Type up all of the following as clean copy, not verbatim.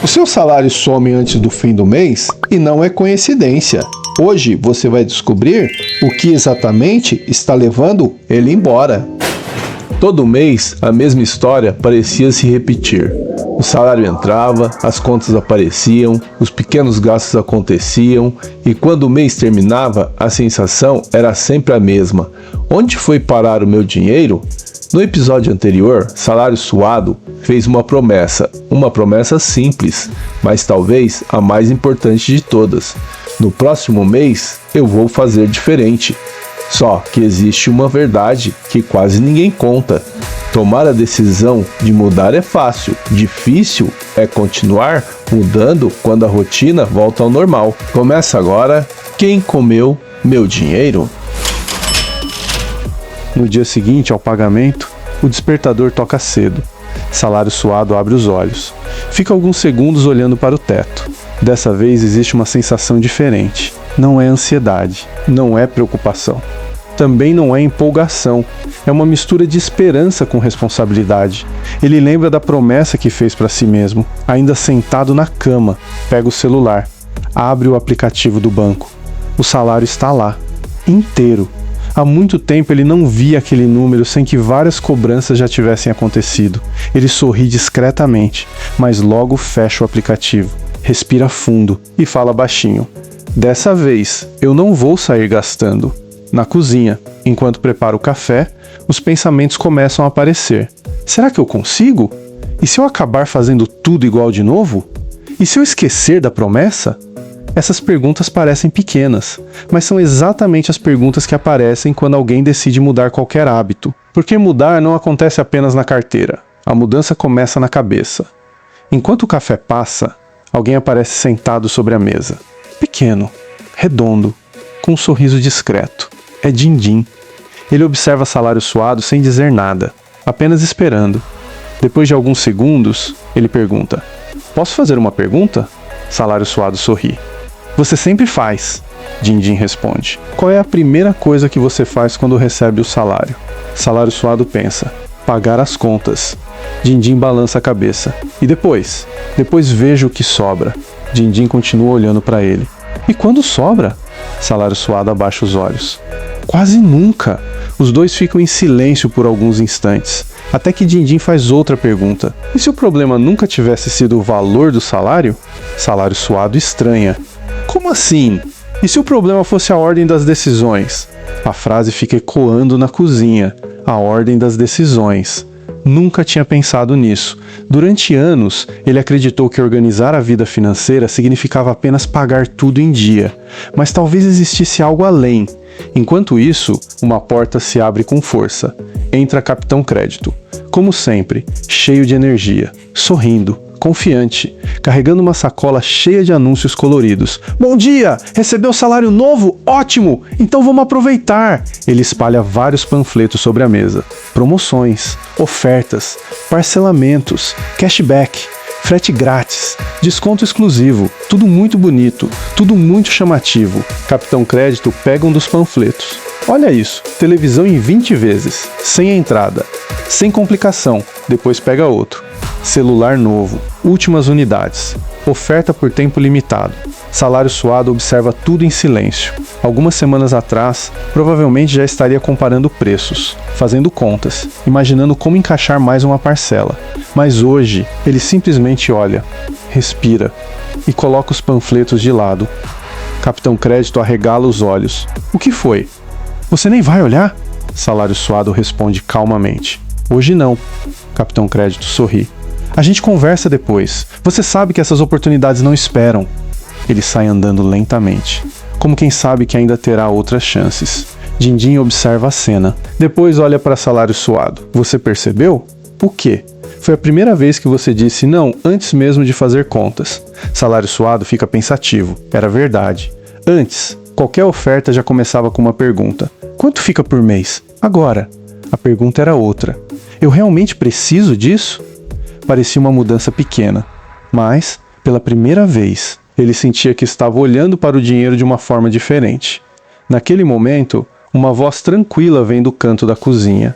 O seu salário some antes do fim do mês e não é coincidência. Hoje você vai descobrir o que exatamente está levando ele embora. Todo mês a mesma história parecia se repetir. O salário entrava, as contas apareciam, os pequenos gastos aconteciam e quando o mês terminava, a sensação era sempre a mesma. Onde foi parar o meu dinheiro? No episódio anterior, Salário Suado fez uma promessa simples, mas talvez a mais importante de todas. No próximo mês, eu vou fazer diferente. Só que existe uma verdade que quase ninguém conta. Tomar a decisão de mudar é fácil, difícil é continuar mudando quando a rotina volta ao normal. Começa agora Quem Comeu Meu Dinheiro? No dia seguinte ao pagamento, o despertador toca cedo. Salário Suado abre os olhos. Fica alguns segundos olhando para o teto. Dessa vez existe uma sensação diferente. Não é ansiedade, não é preocupação. Também não é empolgação. É uma mistura de esperança com responsabilidade. Ele lembra da promessa que fez para si mesmo. Ainda sentado na cama, pega o celular, abre o aplicativo do banco. O salário está lá, inteiro. Há muito tempo ele não via aquele número sem que várias cobranças já tivessem acontecido. Ele sorri discretamente, mas logo fecha o aplicativo, respira fundo e fala baixinho. Dessa vez, eu não vou sair gastando. Na cozinha, enquanto prepara o café, os pensamentos começam a aparecer. Será que eu consigo? E se eu acabar fazendo tudo igual de novo? E se eu esquecer da promessa? Essas perguntas parecem pequenas, mas são exatamente as perguntas que aparecem quando alguém decide mudar qualquer hábito. Porque mudar não acontece apenas na carteira. A mudança começa na cabeça. Enquanto o café passa, alguém aparece sentado sobre a mesa. Pequeno, redondo, com um sorriso discreto. É Dindim. Ele observa Salário Suado sem dizer nada, apenas esperando. Depois de alguns segundos, ele pergunta: "Posso fazer uma pergunta?" Salário Suado sorri. "Você sempre faz", Dindim responde. "Qual é a primeira coisa que você faz quando recebe o salário?" Salário Suado pensa: "Pagar as contas." Dindim balança a cabeça. "E depois?" "Depois vejo o que sobra." Dindim continua olhando para ele. "E quando sobra?" Salário Suado abaixa os olhos. "Quase nunca." Os dois ficam em silêncio por alguns instantes, até que Dindim faz outra pergunta. "E se o problema nunca tivesse sido o valor do salário?" Salário Suado estranha. "Como assim? E se o problema fosse a ordem das decisões?" A frase fica ecoando na cozinha. A ordem das decisões. Nunca tinha pensado nisso. Durante anos, ele acreditou que organizar a vida financeira significava apenas pagar tudo em dia. Mas talvez existisse algo além. Enquanto isso, uma porta se abre com força. Entra Capitão Crédito. Como sempre, cheio de energia, sorrindo, confiante, carregando uma sacola cheia de anúncios coloridos. "Bom dia! Recebeu salário novo? Ótimo! Então vamos aproveitar!" Ele espalha vários panfletos sobre a mesa. Promoções, ofertas, parcelamentos, cashback, frete grátis, desconto exclusivo, tudo muito bonito, tudo muito chamativo. Capitão Crédito pega um dos panfletos. "Olha isso, televisão em 20 vezes, sem entrada, sem complicação." Depois pega outro. "Celular novo, últimas unidades, oferta por tempo limitado." Salário Suado observa tudo em silêncio. Algumas semanas atrás, provavelmente já estaria comparando preços, fazendo contas, imaginando como encaixar mais uma parcela. Mas hoje, ele simplesmente olha, respira e coloca os panfletos de lado. Capitão Crédito arregala os olhos. "O que foi?" "Você nem vai olhar?" Salário Suado responde calmamente. "Hoje não." Capitão Crédito sorri. "A gente conversa depois. Você sabe que essas oportunidades não esperam." Ele sai andando lentamente, como quem sabe que ainda terá outras chances. Dindim observa a cena. Depois olha para Salário Suado. "Você percebeu?" "O quê?" "Foi a primeira vez que você disse não antes mesmo de fazer contas." Salário Suado fica pensativo. Era verdade. Antes, qualquer oferta já começava com uma pergunta. "Quanto fica por mês?" "Agora." A pergunta era outra. "Eu realmente preciso disso?" Parecia uma mudança pequena, mas, pela primeira vez, ele sentia que estava olhando para o dinheiro de uma forma diferente. Naquele momento, uma voz tranquila vem do canto da cozinha.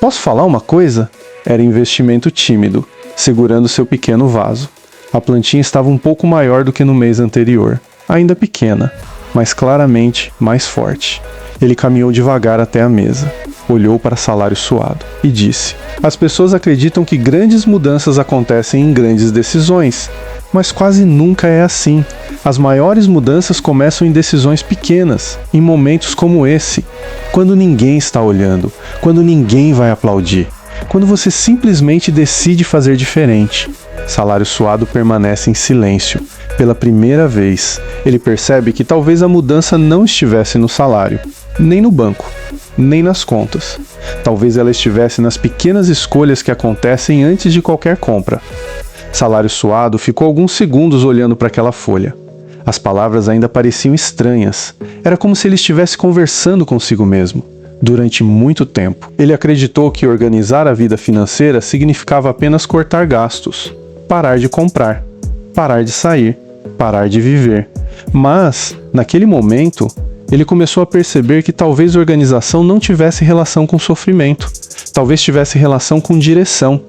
"Posso falar uma coisa?" Era investimento tímido, segurando seu pequeno vaso. A plantinha estava um pouco maior do que no mês anterior, ainda pequena, mas claramente mais forte. Ele caminhou devagar até a mesa, olhou para Salário Suado e disse: as pessoas acreditam que grandes mudanças acontecem em grandes decisões, mas quase nunca é assim. As maiores mudanças começam em decisões pequenas, em momentos como esse, quando ninguém está olhando, quando ninguém vai aplaudir, quando você simplesmente decide fazer diferente. Salário Suado permanece em silêncio. Pela primeira vez, ele percebe que talvez a mudança não estivesse no salário, nem no banco, nem nas contas. Talvez ela estivesse nas pequenas escolhas que acontecem antes de qualquer compra. Salário Suado ficou alguns segundos olhando para aquela folha. As palavras ainda pareciam estranhas. Era como se ele estivesse conversando consigo mesmo. Durante muito tempo, ele acreditou que organizar a vida financeira significava apenas cortar gastos, parar de comprar, parar de sair, parar de viver. Mas, naquele momento, ele começou a perceber que talvez a organização não tivesse relação com sofrimento, talvez tivesse relação com direção.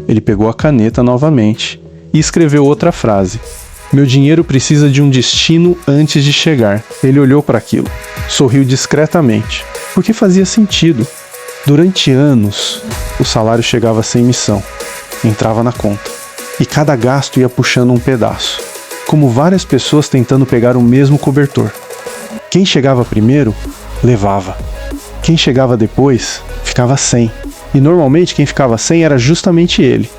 Ele pegou a caneta novamente e escreveu outra frase: meu dinheiro precisa de um destino antes de chegar. Ele olhou para aquilo, sorriu discretamente, porque fazia sentido. Durante anos, o salário chegava sem missão, entrava na conta, e cada gasto ia puxando um pedaço, como várias pessoas tentando pegar o mesmo cobertor. Quem chegava primeiro, levava. Quem chegava depois, ficava sem. E normalmente quem ficava sem era justamente ele.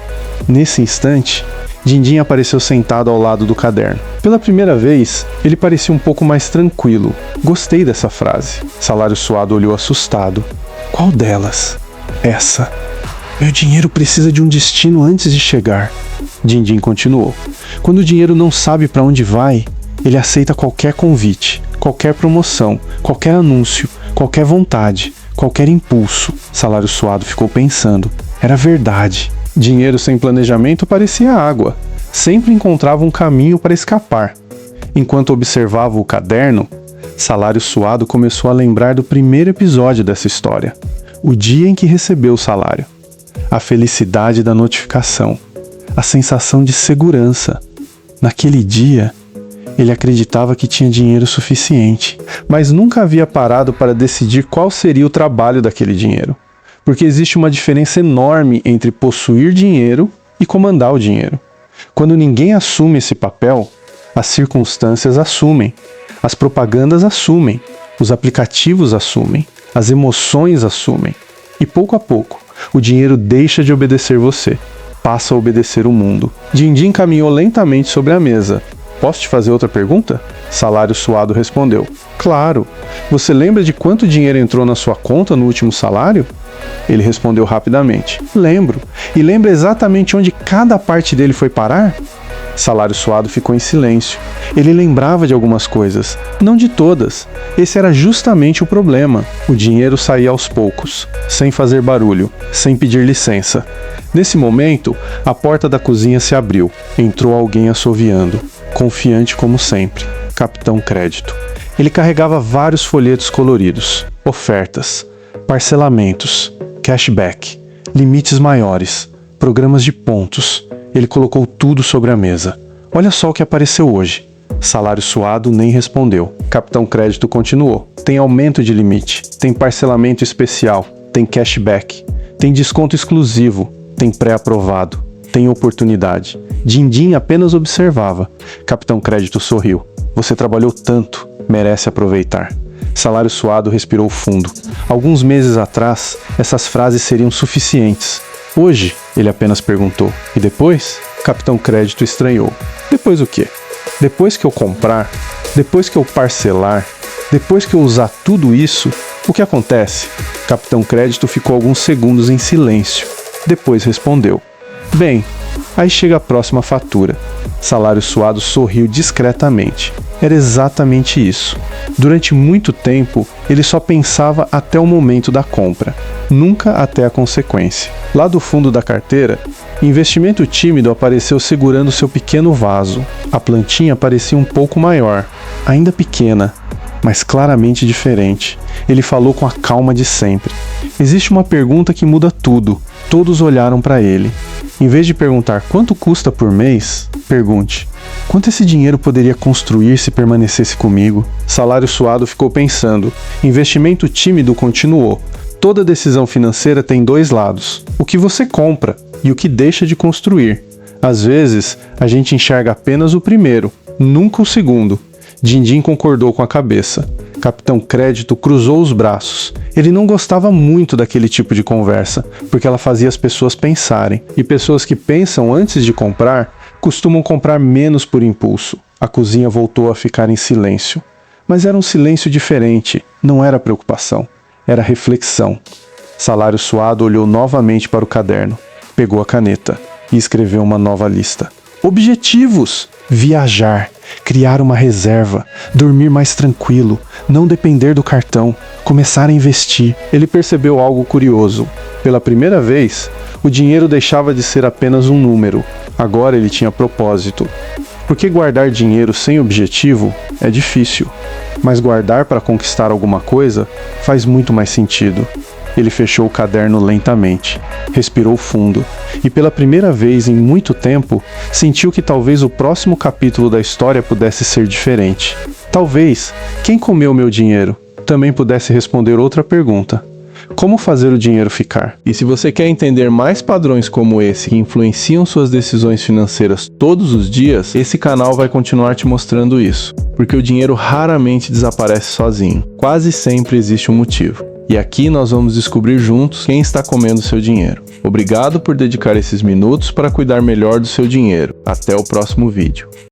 Nesse instante, Dindim apareceu sentado ao lado do caderno. Pela primeira vez, ele parecia um pouco mais tranquilo. Gostei dessa frase. Salário Suado olhou assustado. Qual delas? Essa. Meu dinheiro precisa de um destino antes de chegar. Dindim continuou. Quando o dinheiro não sabe para onde vai, ele aceita qualquer convite, qualquer promoção, qualquer anúncio, qualquer vontade, qualquer impulso. Salário Suado ficou pensando. Era verdade. Dinheiro sem planejamento parecia água. Sempre encontrava um caminho para escapar. Enquanto observava o caderno, Salário Suado começou a lembrar do primeiro episódio dessa história. O dia em que recebeu o salário. A felicidade da notificação. A sensação de segurança. Naquele dia, ele acreditava que tinha dinheiro suficiente, mas nunca havia parado para decidir qual seria o trabalho daquele dinheiro. Porque existe uma diferença enorme entre possuir dinheiro e comandar o dinheiro. Quando ninguém assume esse papel, as circunstâncias assumem, as propagandas assumem, os aplicativos assumem, as emoções assumem. E pouco a pouco, o dinheiro deixa de obedecer você, passa a obedecer o mundo. Dindim caminhou lentamente sobre a mesa. Posso te fazer outra pergunta? Salário Suado respondeu. Claro. Você lembra de quanto dinheiro entrou na sua conta no último salário? Ele respondeu rapidamente. Lembro. E lembra exatamente onde cada parte dele foi parar? Salário Suado ficou em silêncio. Ele lembrava de algumas coisas, não de todas. Esse era justamente o problema. O dinheiro saía aos poucos, sem fazer barulho, sem pedir licença. Nesse momento, a porta da cozinha se abriu. Entrou alguém assoviando, confiante como sempre. Capitão Crédito. Ele carregava vários folhetos coloridos, ofertas, parcelamentos, cashback, limites maiores, programas de pontos. Ele colocou tudo sobre a mesa. Olha só o que apareceu hoje. Salário Suado nem respondeu. Capitão Crédito continuou. Tem aumento de limite, tem parcelamento especial, tem cashback, tem desconto exclusivo, tem pré-aprovado, tem oportunidade. Dindim apenas observava. Capitão Crédito sorriu. Você trabalhou tanto, merece aproveitar. Salário Suado respirou fundo. Alguns meses atrás, essas frases seriam suficientes. Hoje, ele apenas perguntou. E depois? Capitão Crédito estranhou. Depois o quê? Depois que eu comprar? Depois que eu parcelar? Depois que eu usar tudo isso? O que acontece? Capitão Crédito ficou alguns segundos em silêncio. Depois respondeu. Bem, aí chega a próxima fatura. Salário Suado sorriu discretamente. Era exatamente isso. Durante muito tempo, ele só pensava até o momento da compra, nunca até a consequência. Lá do fundo da carteira, Investimento Tímido apareceu segurando seu pequeno vaso. A plantinha parecia um pouco maior, ainda pequena, mas claramente diferente. Ele falou com a calma de sempre. Existe uma pergunta que muda tudo. Todos olharam para ele. Em vez de perguntar quanto custa por mês, pergunte: quanto esse dinheiro poderia construir se permanecesse comigo? Salário Suado ficou pensando. Investimento Tímido continuou. Toda decisão financeira tem dois lados: o que você compra e o que deixa de construir. Às vezes, a gente enxerga apenas o primeiro, nunca o segundo. Dindim concordou com a cabeça. Capitão Crédito cruzou os braços. Ele não gostava muito daquele tipo de conversa, porque ela fazia as pessoas pensarem. E pessoas que pensam antes de comprar, costumam comprar menos por impulso. A cozinha voltou a ficar em silêncio. Mas era um silêncio diferente, não era preocupação, era reflexão. Salário Suado olhou novamente para o caderno, pegou a caneta e escreveu uma nova lista. Objetivos: viajar, criar uma reserva, dormir mais tranquilo, não depender do cartão, começar a investir. Ele percebeu algo curioso. Pela primeira vez, o dinheiro deixava de ser apenas um número. Agora ele tinha propósito. Porque guardar dinheiro sem objetivo é difícil, mas guardar para conquistar alguma coisa faz muito mais sentido. Ele fechou o caderno lentamente, respirou fundo e pela primeira vez em muito tempo sentiu que talvez o próximo capítulo da história pudesse ser diferente. Talvez quem comeu meu dinheiro também pudesse responder outra pergunta: como fazer o dinheiro ficar? E se você quer entender mais padrões como esse que influenciam suas decisões financeiras todos os dias, esse canal vai continuar te mostrando isso. Porque o dinheiro raramente desaparece sozinho. Quase sempre existe um motivo. E aqui nós vamos descobrir juntos quem está comendo seu dinheiro. Obrigado por dedicar esses minutos para cuidar melhor do seu dinheiro. Até o próximo vídeo.